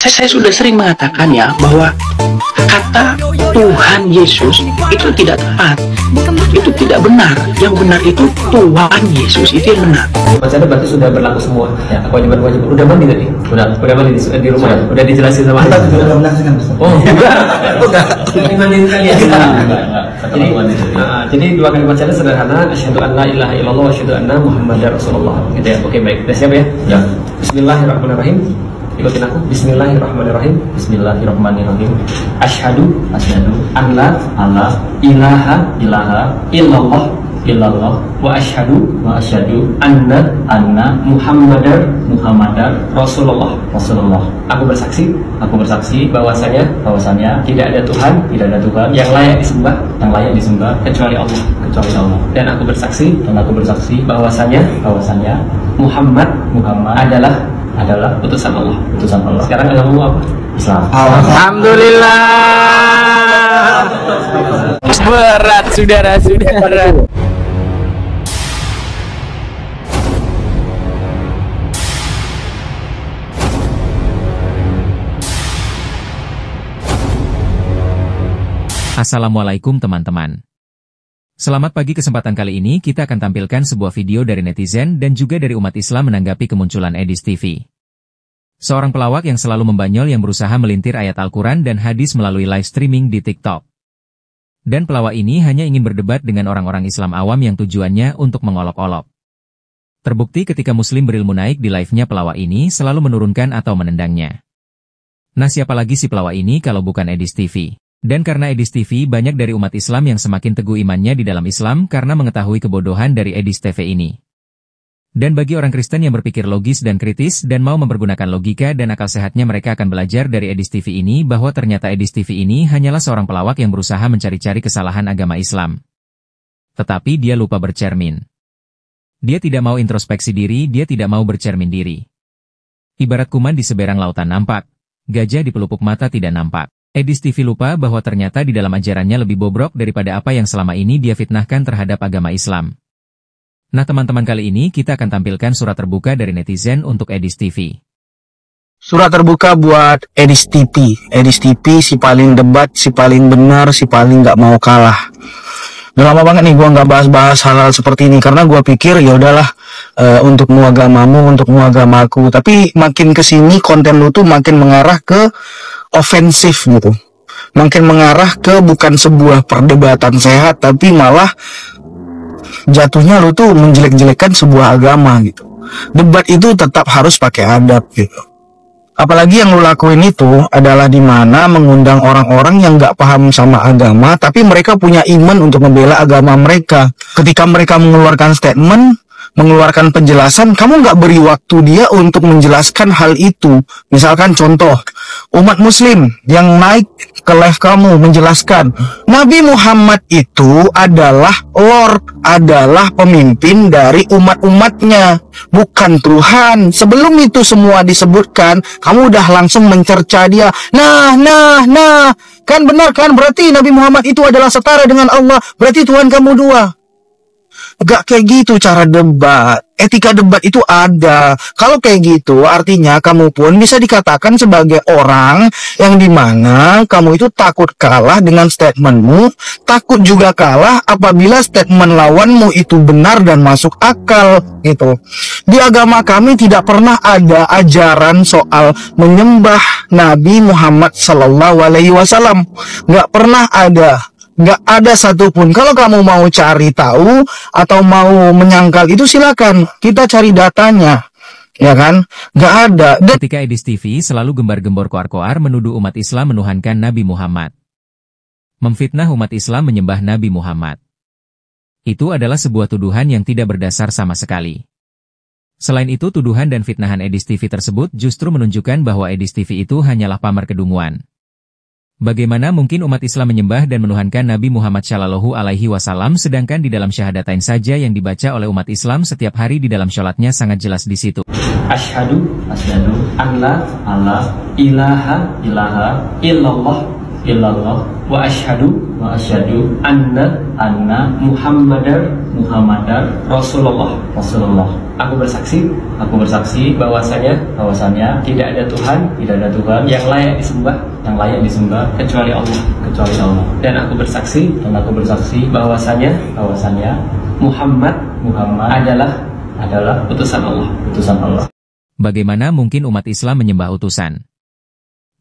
Saya sudah sering mengatakan ya bahwa kata Tuhan Yesus itu tidak tepat, itu tidak benar. Yang benar itu Tuhan Yesus, itu yang benar. Bacaan berarti sudah berlaku semua. Ya, kewajiban-kewajiban. Udah mandi tadi? Udah mandi di rumah ya? Udah dijelasin sama Anda? Sudah melaksanakan. Oh, enggak. Ini mandi kalian. Jadi dua kali bacaan sederhana. Asyhadu an la ilaha illallah wa asyhadu anna Muhammadar Rasulullah. Gitu ya. Oke, baik. Udah siap ya? Ya. Bismillahirrahmanirrahim. Ikutin aku. Bismillahirrahmanirrahim. Bismillahirrahmanirrahim. Asyhadu an la ilaha illallah wa asyhadu anna Muhammadar Rasulullah. Aku bersaksi bahwasanya tidak ada Tuhan yang layak disembah kecuali Allah. Dan aku bersaksi bahwasanya Muhammad adalah utusan Allah. Sekarang agamamu apa? Islam. Alhamdulillah. Berat saudara, sudah berat. Assalamualaikum teman-teman. Selamat pagi. Kesempatan kali ini kita akan tampilkan sebuah video dari netizen dan juga dari umat Islam menanggapi kemunculan Edis TV. Seorang pelawak yang selalu membanyol yang berusaha melintir ayat Al-Quran dan hadis melalui live streaming di TikTok. Dan pelawak ini hanya ingin berdebat dengan orang-orang Islam awam yang tujuannya untuk mengolok-olok. Terbukti ketika Muslim berilmu naik di live-nya, pelawak ini selalu menurunkan atau menendangnya. Nah, siapa lagi si pelawak ini kalau bukan Edis TV? Dan karena Edis TV, banyak dari umat Islam yang semakin teguh imannya di dalam Islam karena mengetahui kebodohan dari Edis TV ini. Dan bagi orang Kristen yang berpikir logis dan kritis dan mau mempergunakan logika dan akal sehatnya, mereka akan belajar dari Edis TV ini bahwa ternyata Edis TV ini hanyalah seorang pelawak yang berusaha mencari-cari kesalahan agama Islam. Tetapi dia lupa bercermin. Dia tidak mau introspeksi diri, dia tidak mau bercermin diri. Ibarat kuman di seberang lautan nampak, gajah di pelupuk mata tidak nampak. Edis TV lupa bahwa ternyata di dalam ajarannya lebih bobrok daripada apa yang selama ini dia fitnahkan terhadap agama Islam. Nah teman-teman, kali ini kita akan tampilkan surat terbuka dari netizen untuk Edis TV. Surat terbuka buat Edis TV. Edis TV si paling debat, si paling benar, si paling nggak mau kalah. Udah lama banget nih gua nggak bahas-bahas hal-hal seperti ini karena gua pikir ya udahlah untukmu agamamu, untukmu agamaku. Tapi makin kesini konten lu tuh makin mengarah ke ofensif gitu. Makin mengarah ke bukan sebuah perdebatan sehat, tapi malah jatuhnya lu tuh menjelek-jelekan sebuah agama gitu. Debat itu tetap harus pakai adab gitu. Apalagi yang lu lakuin itu adalah dimana mengundang orang-orang yang gak paham sama agama, tapi mereka punya iman untuk membela agama mereka. Ketika mereka mengeluarkan statement, mengeluarkan penjelasan, kamu gak beri waktu dia untuk menjelaskan hal itu. Misalkan contoh, umat muslim yang naik ke live kamu menjelaskan, Nabi Muhammad itu adalah Lord, adalah pemimpin dari umat-umatnya, bukan Tuhan. Sebelum itu semua disebutkan, kamu udah langsung mencerca dia. Nah, kan benar kan? Berarti Nabi Muhammad itu adalah setara dengan Allah, berarti Tuhan kamu dua. Gak kayak gitu cara debat. Etika debat itu ada. Kalau kayak gitu artinya kamu pun bisa dikatakan sebagai orang yang dimana kamu itu takut kalah dengan statementmu, takut juga kalah apabila statement lawanmu itu benar dan masuk akal gitu. Di agama kami tidak pernah ada ajaran soal menyembah Nabi Muhammad SAW. Gak pernah ada. Nggak ada satupun. Kalau kamu mau cari tahu atau mau menyangkal itu silakan. Kita cari datanya. Ya kan? Nggak ada. Ketika Edis TV selalu gembar-gembor koar-koar menuduh umat Islam menuhankan Nabi Muhammad. Memfitnah umat Islam menyembah Nabi Muhammad. Itu adalah sebuah tuduhan yang tidak berdasar sama sekali. Selain itu, tuduhan dan fitnahan Edis TV tersebut justru menunjukkan bahwa Edis TV itu hanyalah pamer kedunguan. Bagaimana mungkin umat Islam menyembah dan menuhankan Nabi Muhammad Shallallahu Alaihi Wasallam sedangkan di dalam syahadatain saja yang dibaca oleh umat Islam setiap hari di dalam sholatnya sangat jelas di situ. Asyhadu an la ilaha illallah wa asyhadu anna Muhammadar Rasulullah. Aku bersaksi bahwasanya tidak ada Tuhan yang layak disembah kecuali Allah. Dan aku bersaksi bahwasanya Muhammad adalah utusan Allah. Bagaimana mungkin umat Islam menyembah utusan?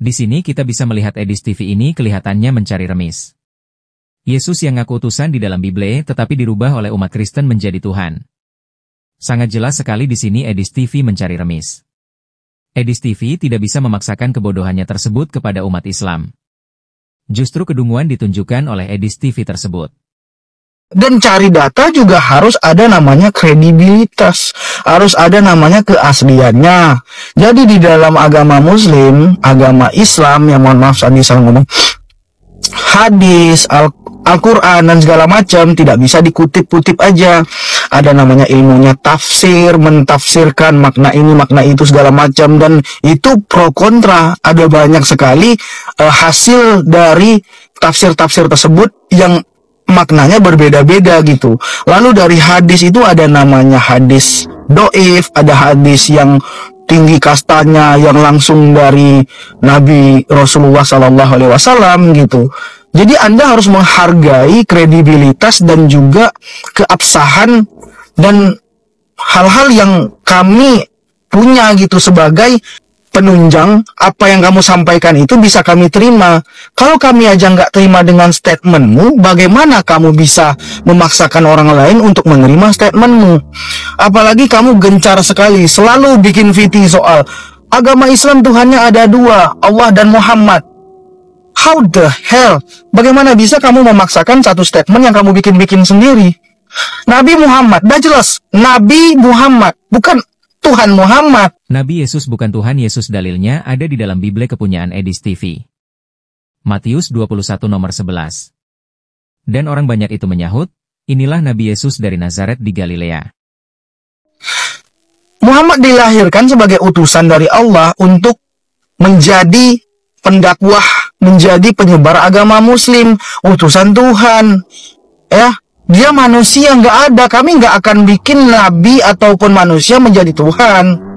Di sini kita bisa melihat edis TV ini kelihatannya mencari remis. Yesus yang ngaku utusan di dalam Bible tetapi dirubah oleh umat Kristen menjadi Tuhan. Sangat jelas sekali di sini edis TV mencari remis. Edis TV tidak bisa memaksakan kebodohannya tersebut kepada umat Islam. Justru kedunguan ditunjukkan oleh edis TV tersebut. Dan cari data juga harus ada namanya kredibilitas. Harus ada namanya keasliannya. Jadi di dalam agama Muslim, agama Islam, yang mohon maaf tadi saya ngomong, hadis, Al-Quran dan segala macam tidak bisa dikutip-kutip aja. Ada namanya ilmunya tafsir, mentafsirkan makna ini, makna itu segala macam, dan itu pro kontra. Ada banyak sekali hasil dari tafsir-tafsir tersebut yang maknanya berbeda-beda gitu. Lalu dari hadis itu ada namanya hadis doif, ada hadis yang tinggi kastanya yang langsung dari Nabi Rasulullah SAW gitu. Jadi Anda harus menghargai kredibilitas dan juga keabsahan dan hal-hal yang kami punya gitu sebagai penunjang. Apa yang kamu sampaikan itu bisa kami terima. Kalau kami aja nggak terima dengan statementmu, bagaimana kamu bisa memaksakan orang lain untuk menerima statementmu? Apalagi kamu gencar sekali selalu bikin VT soal agama Islam Tuhannya ada dua, Allah dan Muhammad. How the hell? Bagaimana bisa kamu memaksakan satu statement yang kamu bikin-bikin sendiri? Nabi Muhammad, dah jelas. Nabi Muhammad, bukan Tuhan Muhammad. Nabi Yesus bukan Tuhan Yesus, dalilnya ada di dalam Bible kepunyaan edis TV. Matius 21 nomor 11. Dan orang banyak itu menyahut, inilah Nabi Yesus dari Nazaret di Galilea. Muhammad dilahirkan sebagai utusan dari Allah untuk menjadi pendakwah, menjadi penyebar agama Muslim, utusan Tuhan. Ya, dia manusia, nggak ada. Kami nggak akan bikin nabi ataupun manusia menjadi Tuhan.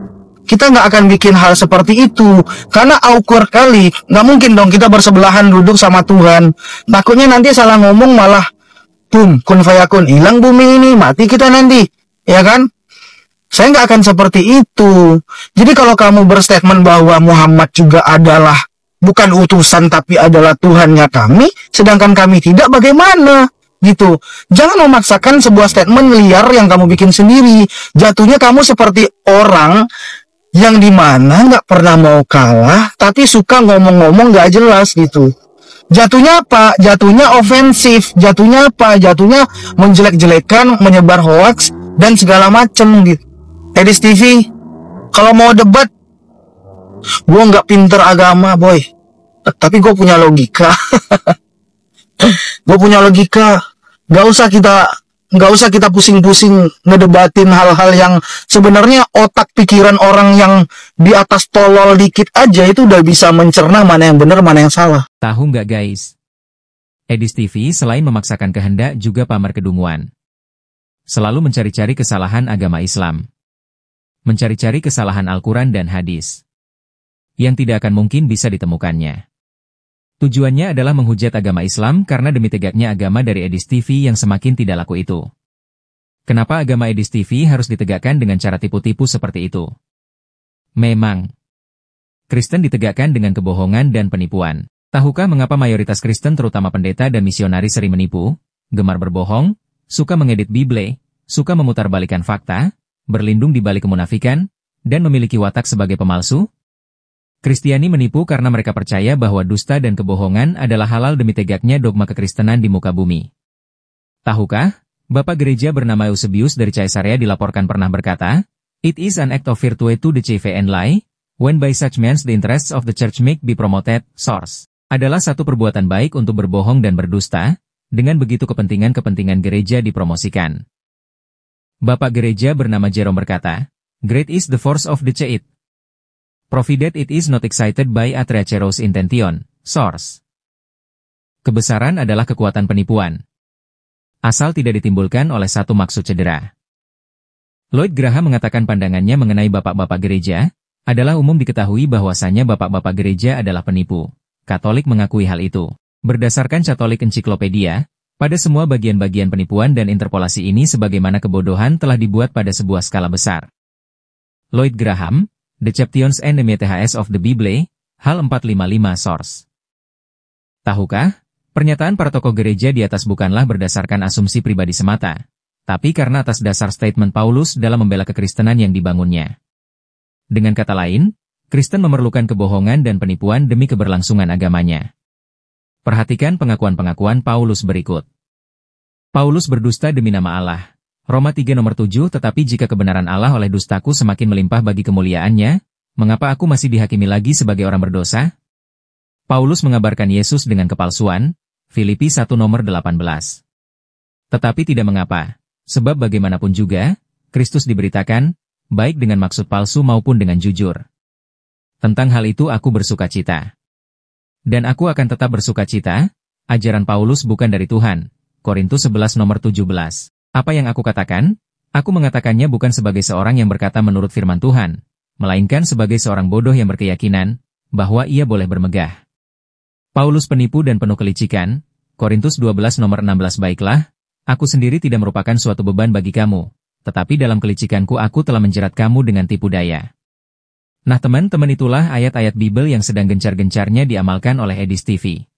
Kita nggak akan bikin hal seperti itu, karena awkward kali. Nggak mungkin dong kita bersebelahan duduk sama Tuhan. Takutnya nanti salah ngomong malah boom, kun fayakun, hilang bumi ini, mati kita nanti, ya kan? Saya nggak akan seperti itu. Jadi kalau kamu berstatement bahwa Muhammad juga adalah bukan utusan tapi adalah Tuhannya kami, sedangkan kami tidak, bagaimana? Gitu. Jangan memaksakan sebuah statement liar yang kamu bikin sendiri. Jatuhnya kamu seperti orang yang dimana nggak pernah mau kalah, tapi suka ngomong-ngomong nggak jelas gitu. Jatuhnya apa? Jatuhnya ofensif. Jatuhnya apa? Jatuhnya menjelek-jelekan, menyebar hoax dan segala macem gitu. Edis TV, kalau mau debat, gue nggak pinter agama, boy. Tapi gue punya logika. Gue punya logika. Gak usah kita pusing-pusing ngedebatin hal-hal yang sebenarnya otak pikiran orang yang di atas tolol dikit aja itu udah bisa mencerna mana yang benar, mana yang salah. Tahu nggak guys? Edis TV selain memaksakan kehendak juga pamer kedunguan. Selalu mencari-cari kesalahan agama Islam. Mencari-cari kesalahan Al-Quran dan hadis. Yang tidak akan mungkin bisa ditemukannya. Tujuannya adalah menghujat agama Islam karena demi tegaknya agama dari edis TV yang semakin tidak laku itu. Kenapa agama edis TV harus ditegakkan dengan cara tipu-tipu seperti itu? Memang, Kristen ditegakkan dengan kebohongan dan penipuan. Tahukah mengapa mayoritas Kristen terutama pendeta dan misionaris sering menipu, gemar berbohong, suka mengedit Bible, suka memutarbalikkan fakta, berlindung di balik kemunafikan, dan memiliki watak sebagai pemalsu? Kristiani menipu karena mereka percaya bahwa dusta dan kebohongan adalah halal demi tegaknya dogma kekristenan di muka bumi. Tahukah, Bapak Gereja bernama Eusebius dari Caesarea dilaporkan pernah berkata, "It is an act of virtue to deceive and lie, when by such means the interests of the church may be promoted." Source. Adalah satu perbuatan baik untuk berbohong dan berdusta, dengan begitu kepentingan-kepentingan gereja dipromosikan. Bapak Gereja bernama Jerome berkata, "Great is the force of the cheat, provided it is not excited by a treacherous intention." Source. Kebesaran adalah kekuatan penipuan, asal tidak ditimbulkan oleh satu maksud cedera. Lloyd Graham mengatakan pandangannya mengenai bapak-bapak gereja, adalah umum diketahui bahwasannya bapak-bapak gereja adalah penipu. Katolik mengakui hal itu. Berdasarkan Catholic Encyclopedia, pada semua bagian-bagian penipuan dan interpolasi ini sebagaimana kebodohan telah dibuat pada sebuah skala besar. Lloyd Graham, Deceptions and the Methods of the Bible, hal 455 source. Tahukah, pernyataan para tokoh gereja di atas bukanlah berdasarkan asumsi pribadi semata, tapi karena atas dasar statement Paulus dalam membela kekristenan yang dibangunnya. Dengan kata lain, Kristen memerlukan kebohongan dan penipuan demi keberlangsungan agamanya. Perhatikan pengakuan-pengakuan Paulus berikut. Paulus berdusta demi nama Allah. Roma 3 nomor 7. Tetapi jika kebenaran Allah oleh dustaku semakin melimpah bagi kemuliaannya, mengapa aku masih dihakimi lagi sebagai orang berdosa? Paulus mengabarkan Yesus dengan kepalsuan, Filipi 1 nomor 18. Tetapi tidak mengapa. Sebab bagaimanapun juga, Kristus diberitakan, baik dengan maksud palsu maupun dengan jujur. Tentang hal itu aku bersukacita. Dan aku akan tetap bersukacita, ajaran Paulus bukan dari Tuhan. Korintus 11 nomor 17. Apa yang aku katakan? Aku mengatakannya bukan sebagai seorang yang berkata menurut firman Tuhan, melainkan sebagai seorang bodoh yang berkeyakinan, bahwa ia boleh bermegah. Paulus penipu dan penuh kelicikan, Korintus 12 nomor 16. Baiklah, aku sendiri tidak merupakan suatu beban bagi kamu, tetapi dalam kelicikanku aku telah menjerat kamu dengan tipu daya. Nah teman-teman, itulah ayat-ayat Bible yang sedang gencar-gencarnya diamalkan oleh Edis TV.